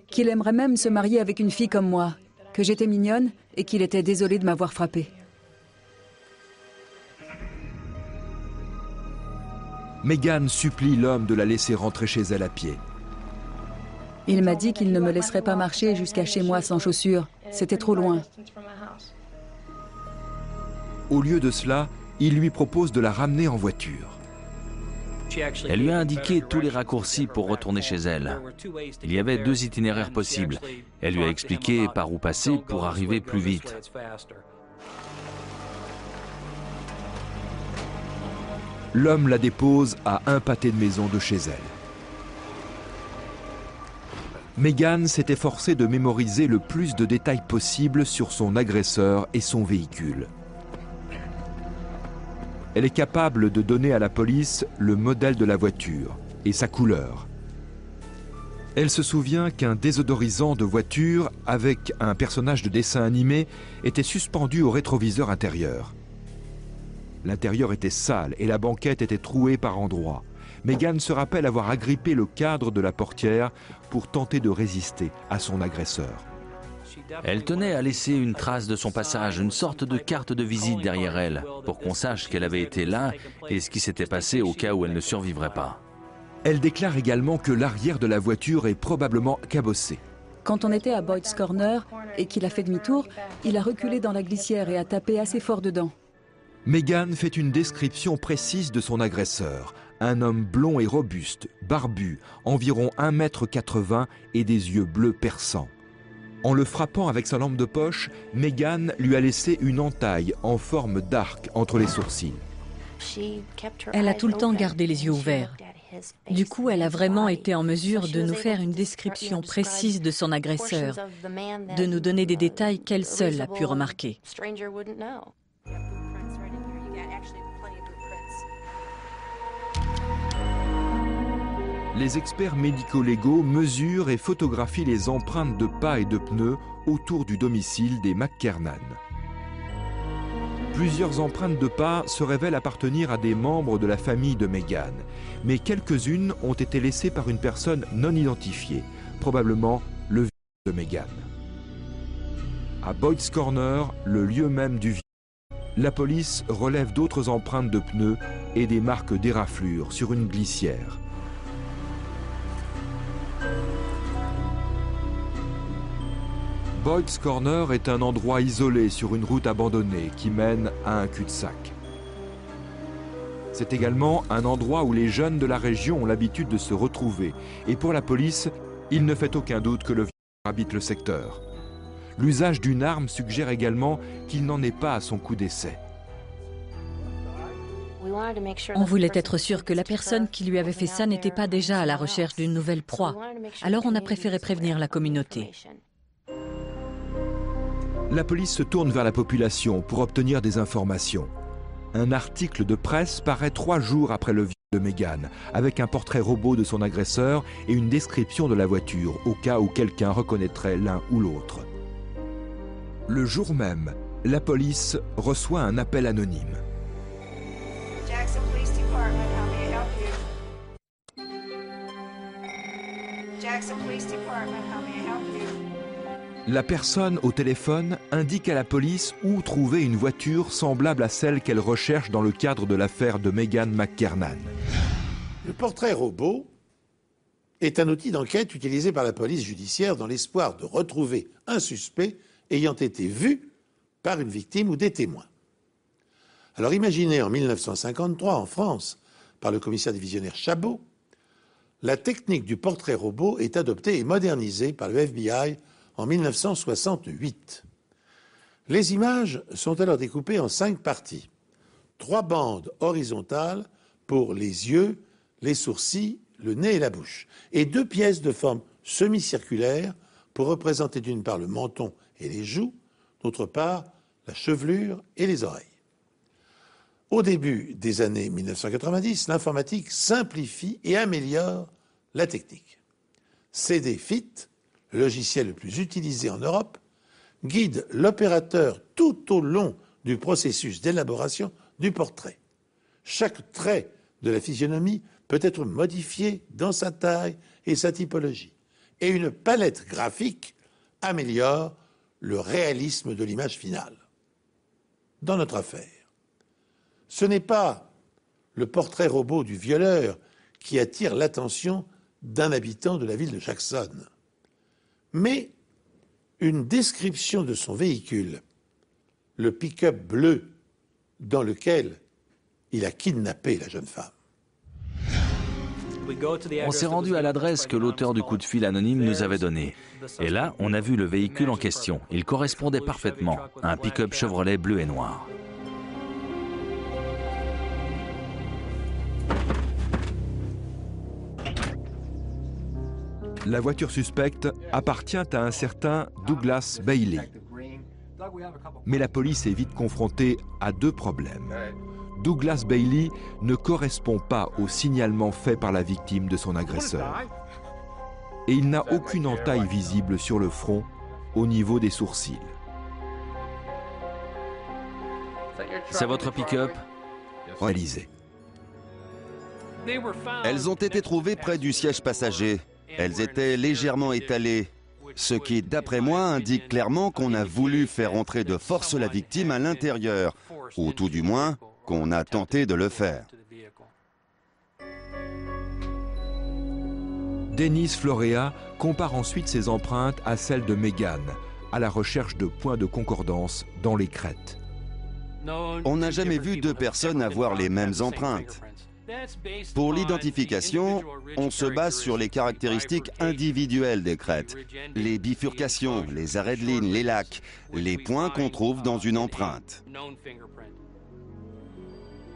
qu'il aimerait même se marier avec une fille comme moi, que j'étais mignonne et qu'il était désolé de m'avoir frappée. Megan supplie l'homme de la laisser rentrer chez elle à pied. Il m'a dit qu'il ne me laisserait pas marcher jusqu'à chez moi sans chaussures. C'était trop loin. Au lieu de cela, il lui propose de la ramener en voiture. Elle lui a indiqué tous les raccourcis pour retourner chez elle. Il y avait 2 itinéraires possibles. Elle lui a expliqué par où passer pour arriver plus vite. L'homme la dépose à un pâté de maison de chez elle. Megan s'est efforcée de mémoriser le plus de détails possible sur son agresseur et son véhicule. Elle est capable de donner à la police le modèle de la voiture et sa couleur. Elle se souvient qu'un désodorisant de voiture avec un personnage de dessin animé était suspendu au rétroviseur intérieur. L'intérieur était sale et la banquette était trouée par endroits. Megan se rappelle avoir agrippé le cadre de la portière pour tenter de résister à son agresseur. Elle tenait à laisser une trace de son passage, une sorte de carte de visite derrière elle, pour qu'on sache qu'elle avait été là et ce qui s'était passé au cas où elle ne survivrait pas. Elle déclare également que l'arrière de la voiture est probablement cabossé. Quand on était à Boyd's Corner et qu'il a fait demi-tour, il a reculé dans la glissière et a tapé assez fort dedans. Megan fait une description précise de son agresseur. Un homme blond et robuste, barbu, environ 1,80 m et des yeux bleus perçants. En le frappant avec sa lampe de poche, Megan lui a laissé une entaille en forme d'arc entre les sourcils. Elle a tout le temps gardé les yeux ouverts. Du coup, elle a vraiment été en mesure de nous faire une description précise de son agresseur, de nous donner des détails qu'elle seule a pu remarquer. Les experts médico-légaux mesurent et photographient les empreintes de pas et de pneus autour du domicile des McKernan. Plusieurs empreintes de pas se révèlent appartenir à des membres de la famille de Megan, mais quelques-unes ont été laissées par une personne non identifiée, probablement le viol de Megan. À Boyd's Corner, le lieu même du viol, la police relève d'autres empreintes de pneus et des marques d'éraflure sur une glissière. Boyd's Corner est un endroit isolé sur une route abandonnée qui mène à un cul-de-sac. C'est également un endroit où les jeunes de la région ont l'habitude de se retrouver. Et pour la police, il ne fait aucun doute que le violeur habite le secteur. L'usage d'une arme suggère également qu'il n'en est pas à son coup d'essai. On voulait être sûr que la personne qui lui avait fait ça n'était pas déjà à la recherche d'une nouvelle proie. Alors on a préféré prévenir la communauté. La police se tourne vers la population pour obtenir des informations. Un article de presse paraît 3 jours après le viol de Megan, avec un portrait robot de son agresseur et une description de la voiture, au cas où quelqu'un reconnaîtrait l'un ou l'autre. Le jour même, la police reçoit un appel anonyme. Jackson Police Department, how may I help you? Jackson Police Department, how may I help you? La personne au téléphone indique à la police où trouver une voiture semblable à celle qu'elle recherche dans le cadre de l'affaire de Megan McKernan. Le portrait robot est un outil d'enquête utilisé par la police judiciaire dans l'espoir de retrouver un suspect ayant été vu par une victime ou des témoins. Alors imaginez en 1953 en France par le commissaire divisionnaire Chabot, la technique du portrait robot est adoptée et modernisée par le FBI en 1968. Les images sont alors découpées en 5 parties. 3 bandes horizontales pour les yeux, les sourcils, le nez et la bouche. Et 2 pièces de forme semi-circulaire pour représenter d'une part le menton et les joues, d'autre part la chevelure et les oreilles. Au début des années 1990, l'informatique simplifie et améliore la technique. CD-FIT, le logiciel le plus utilisé en Europe, guide l'opérateur tout au long du processus d'élaboration du portrait. Chaque trait de la physionomie peut être modifié dans sa taille et sa typologie. Et une palette graphique améliore le réalisme de l'image finale. Dans notre affaire, ce n'est pas le portrait robot du violeur qui attire l'attention d'un habitant de la ville de Jackson, mais une description de son véhicule, le pick-up bleu dans lequel il a kidnappé la jeune femme. On s'est rendu à l'adresse que l'auteur du coup de fil anonyme nous avait donnée. Et là, on a vu le véhicule en question. Il correspondait parfaitement à un pick-up Chevrolet bleu et noir. La voiture suspecte appartient à un certain Douglas Bailey. Mais la police est vite confrontée à 2 problèmes. Douglas Bailey ne correspond pas au signalement fait par la victime de son agresseur. Et il n'a aucune entaille visible sur le front au niveau des sourcils. C'est votre pick-up? Réalisé. Elles ont été trouvées près du siège passager. Elles étaient légèrement étalées, ce qui, d'après moi, indique clairement qu'on a voulu faire entrer de force la victime à l'intérieur, ou tout du moins, qu'on a tenté de le faire. Dennis Florea compare ensuite ses empreintes à celles de Megan, à la recherche de points de concordance dans les crêtes. On n'a jamais vu 2 personnes avoir les mêmes empreintes. Pour l'identification, on se base sur les caractéristiques individuelles des crêtes, les bifurcations, les arrêts de ligne, les lacs, les points qu'on trouve dans une empreinte.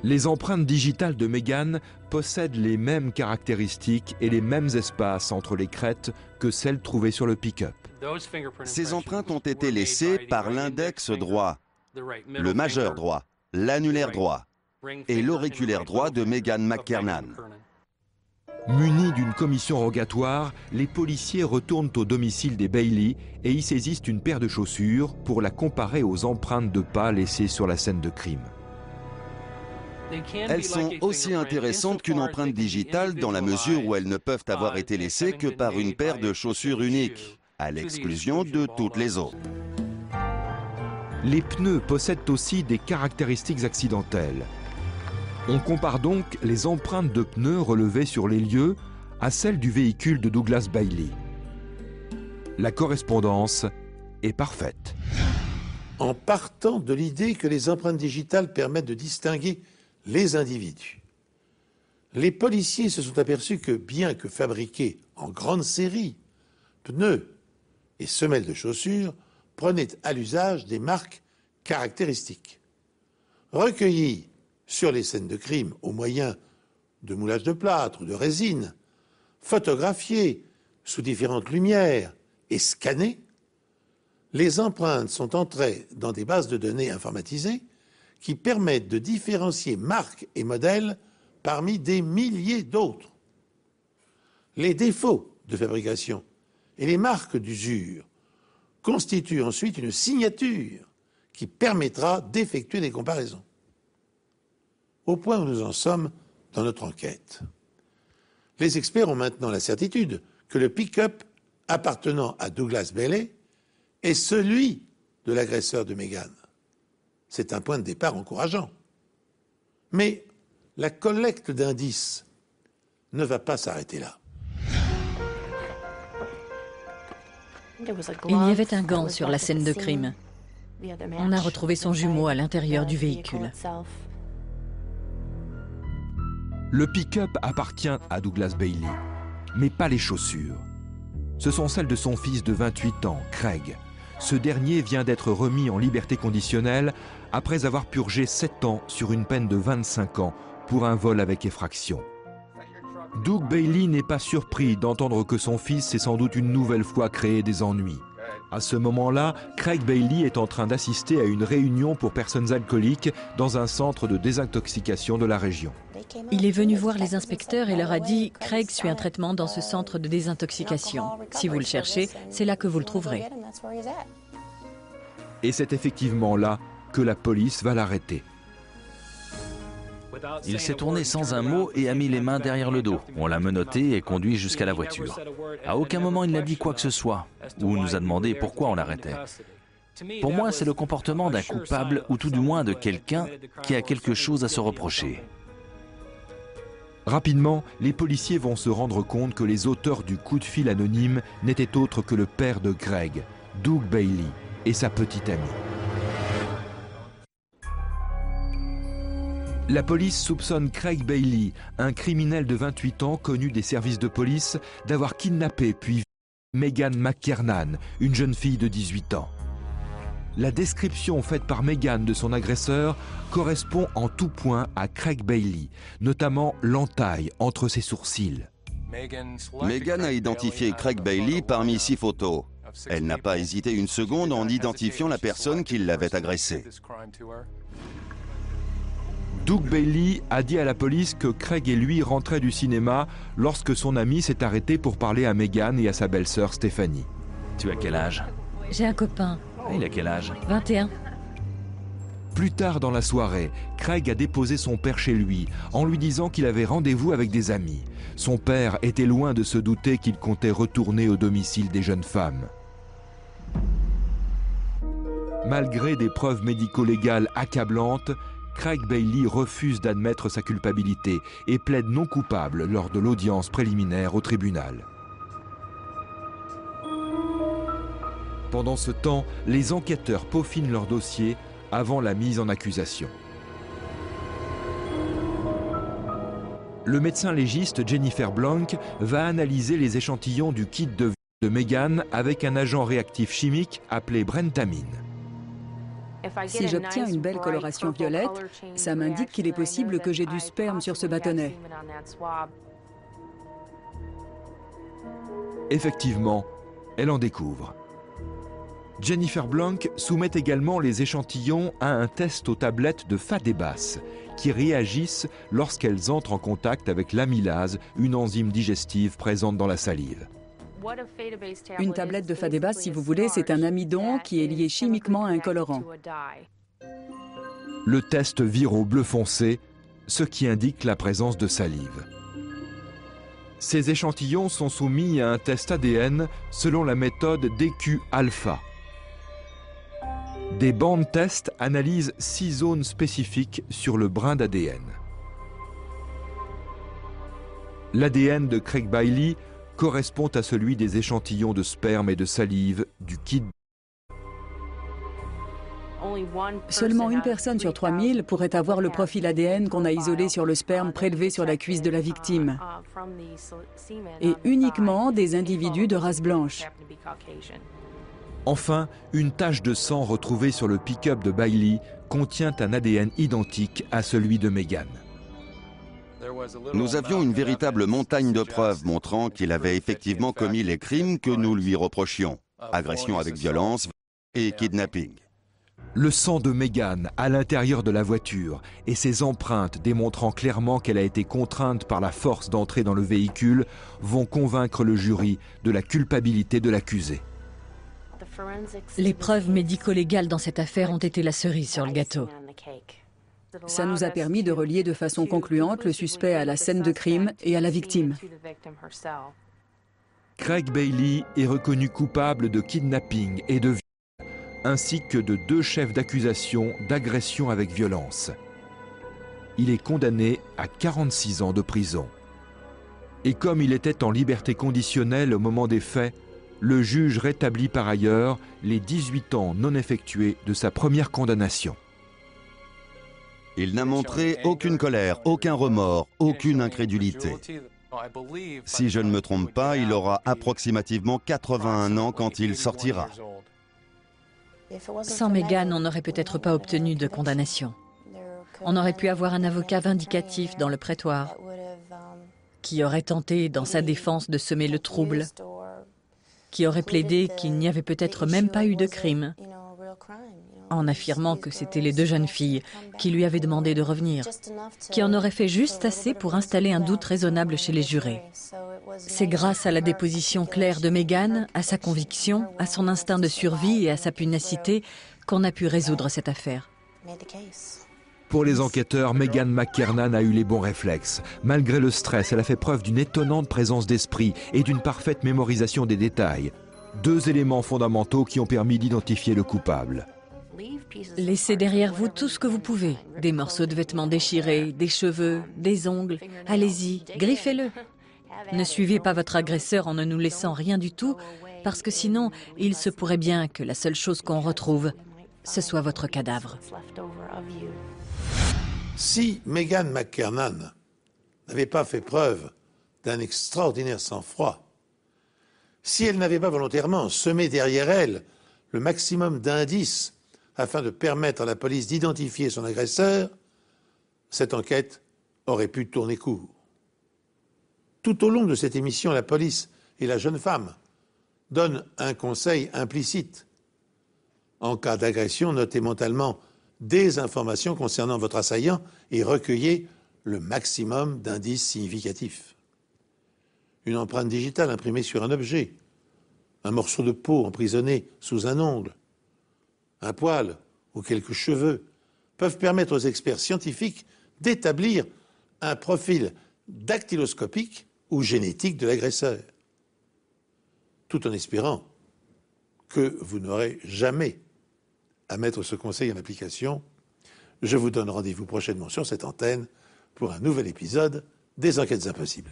Les empreintes digitales de Megan possèdent les mêmes caractéristiques et les mêmes espaces entre les crêtes que celles trouvées sur le pick-up. Ces empreintes ont été laissées par l'index droit, le majeur droit, l'annulaire droit et l'auriculaire droit de Megan McKernan. Munis d'une commission rogatoire, les policiers retournent au domicile des Bailey et y saisissent une paire de chaussures pour la comparer aux empreintes de pas laissées sur la scène de crime. Elles sont aussi intéressantes qu'une empreinte digitale dans la mesure où elles ne peuvent avoir été laissées que par une paire de chaussures uniques, à l'exclusion de toutes les autres. Les pneus possèdent aussi des caractéristiques accidentelles. On compare donc les empreintes de pneus relevées sur les lieux à celles du véhicule de Douglas Bailey. La correspondance est parfaite. En partant de l'idée que les empreintes digitales permettent de distinguer les individus, les policiers se sont aperçus que, bien que fabriqués en grande série, pneus et semelles de chaussures prenaient à l'usage des marques caractéristiques. Recueillis sur les scènes de crime au moyen de moulage de plâtre ou de résine, photographiés sous différentes lumières et scannés, les empreintes sont entrées dans des bases de données informatisées qui permettent de différencier marques et modèles parmi des milliers d'autres. Les défauts de fabrication et les marques d'usure constituent ensuite une signature qui permettra d'effectuer des comparaisons. Au point où nous en sommes dans notre enquête, les experts ont maintenant la certitude que le pick-up appartenant à Douglas Bailey est celui de l'agresseur de Megan. C'est un point de départ encourageant. Mais la collecte d'indices ne va pas s'arrêter là. Il y avait un gant sur la scène de crime. On a retrouvé son jumeau à l'intérieur du véhicule. Le pick-up appartient à Douglas Bailey, mais pas les chaussures. Ce sont celles de son fils de 28 ans, Craig. Ce dernier vient d'être remis en liberté conditionnelle après avoir purgé 7 ans sur une peine de 25 ans pour un vol avec effraction. Doug Bailey n'est pas surpris d'entendre que son fils s'est sans doute une nouvelle fois créé des ennuis. À ce moment-là, Craig Bailey est en train d'assister à une réunion pour personnes alcooliques dans un centre de désintoxication de la région. Il est venu voir les inspecteurs et leur a dit « Craig suit un traitement dans ce centre de désintoxication. Si vous le cherchez, c'est là que vous le trouverez. » Et c'est effectivement là que la police va l'arrêter. Il s'est tourné sans un mot et a mis les mains derrière le dos. On l'a menotté et conduit jusqu'à la voiture. À aucun moment il n'a dit quoi que ce soit, ou nous a demandé pourquoi on l'arrêtait. Pour moi, c'est le comportement d'un coupable, ou tout du moins de quelqu'un qui a quelque chose à se reprocher. Rapidement, les policiers vont se rendre compte que les auteurs du coup de fil anonyme n'étaient autres que le père de Craig, Doug Bailey, et sa petite amie. La police soupçonne Craig Bailey, un criminel de 28 ans connu des services de police, d'avoir kidnappé puis Megan McKernan, une jeune fille de 18 ans. La description faite par Megan de son agresseur correspond en tout point à Craig Bailey, notamment l'entaille entre ses sourcils. Megan a identifié Craig Bailey parmi 6 photos. Elle n'a pas hésité une seconde en identifiant la personne qui l'avait agressé. Doug Bailey a dit à la police que Craig et lui rentraient du cinéma lorsque son ami s'est arrêté pour parler à Megan et à sa belle-sœur Stephanie. Tu as quel âge? J'ai un copain. Il a quel âge? 21. Plus tard dans la soirée, Craig a déposé son père chez lui en lui disant qu'il avait rendez-vous avec des amis. Son père était loin de se douter qu'il comptait retourner au domicile des jeunes femmes. Malgré des preuves médico-légales accablantes, Craig Bailey refuse d'admettre sa culpabilité et plaide non coupable lors de l'audience préliminaire au tribunal. Pendant ce temps, les enquêteurs peaufinent leur dossier avant la mise en accusation. Le médecin légiste Jennifer Blanc va analyser les échantillons du kit de vie de Megan avec un agent réactif chimique appelé brentamine. Si j'obtiens une belle coloration violette, ça m'indique qu'il est possible que j'ai du sperme sur ce bâtonnet. Effectivement, elle en découvre. Jennifer Blanc soumet également les échantillons à un test aux tablettes de Fadebas, qui réagissent lorsqu'elles entrent en contact avec l'amylase, une enzyme digestive présente dans la salive. Une tablette de Fadebas, si vous voulez, c'est un amidon qui est lié chimiquement à un colorant. Le test vire au bleu foncé, ce qui indique la présence de salive. Ces échantillons sont soumis à un test ADN selon la méthode DQ-alpha. Des bandes tests analysent 6 zones spécifiques sur le brin d'ADN. L'ADN de Craig Bailey correspond à celui des échantillons de sperme et de salive du kid. Seulement une personne sur 3000 pourrait avoir le profil ADN qu'on a isolé sur le sperme prélevé sur la cuisse de la victime. Et uniquement des individus de race blanche. Enfin, une tache de sang retrouvée sur le pick-up de Bailey contient un ADN identique à celui de Megan. Nous avions une véritable montagne de preuves montrant qu'il avait effectivement commis les crimes que nous lui reprochions. Agression avec violence et kidnapping. Le sang de Megan à l'intérieur de la voiture et ses empreintes démontrant clairement qu'elle a été contrainte par la force d'entrer dans le véhicule vont convaincre le jury de la culpabilité de l'accusé. Les preuves médico-légales dans cette affaire ont été la cerise sur le gâteau. Ça nous a permis de relier de façon concluante le suspect à la scène de crime et à la victime. Craig Bailey est reconnu coupable de kidnapping et de viol, ainsi que de 2 chefs d'accusation d'agression avec violence. Il est condamné à 46 ans de prison. Et comme il était en liberté conditionnelle au moment des faits, le juge rétablit par ailleurs les 18 ans non effectués de sa première condamnation. Il n'a montré aucune colère, aucun remords, aucune incrédulité. Si je ne me trompe pas, il aura approximativement 81 ans quand il sortira. Sans Megan, on n'aurait peut-être pas obtenu de condamnation. On aurait pu avoir un avocat vindicatif dans le prétoire qui aurait tenté, dans sa défense, de semer le trouble, qui aurait plaidé qu'il n'y avait peut-être même pas eu de crime, en affirmant que c'étaient les 2 jeunes filles qui lui avaient demandé de revenir, qui en aurait fait juste assez pour installer un doute raisonnable chez les jurés. C'est grâce à la déposition claire de Megan, à sa conviction, à son instinct de survie et à sa pugnacité qu'on a pu résoudre cette affaire. Pour les enquêteurs, Megan McKernan a eu les bons réflexes. Malgré le stress, elle a fait preuve d'une étonnante présence d'esprit et d'une parfaite mémorisation des détails. 2 éléments fondamentaux qui ont permis d'identifier le coupable. Laissez derrière vous tout ce que vous pouvez. Des morceaux de vêtements déchirés, des cheveux, des ongles. Allez-y, griffez-le. Ne suivez pas votre agresseur en ne nous laissant rien du tout, parce que sinon, il se pourrait bien que la seule chose qu'on retrouve, ce soit votre cadavre. Si Megan McKernan n'avait pas fait preuve d'un extraordinaire sang-froid, si elle n'avait pas volontairement semé derrière elle le maximum d'indices afin de permettre à la police d'identifier son agresseur, cette enquête aurait pu tourner court. Tout au long de cette émission, la police et la jeune femme donnent un conseil implicite. En cas d'agression, notez mentalement des informations concernant votre assaillant et recueillez le maximum d'indices significatifs. Une empreinte digitale imprimée sur un objet, un morceau de peau emprisonné sous un ongle, un poil ou quelques cheveux peuvent permettre aux experts scientifiques d'établir un profil dactyloscopique ou génétique de l'agresseur, tout en espérant que vous n'aurez jamais à mettre ce conseil en application. Je vous donne rendez-vous prochainement sur cette antenne pour un nouvel épisode des Enquêtes Impossibles.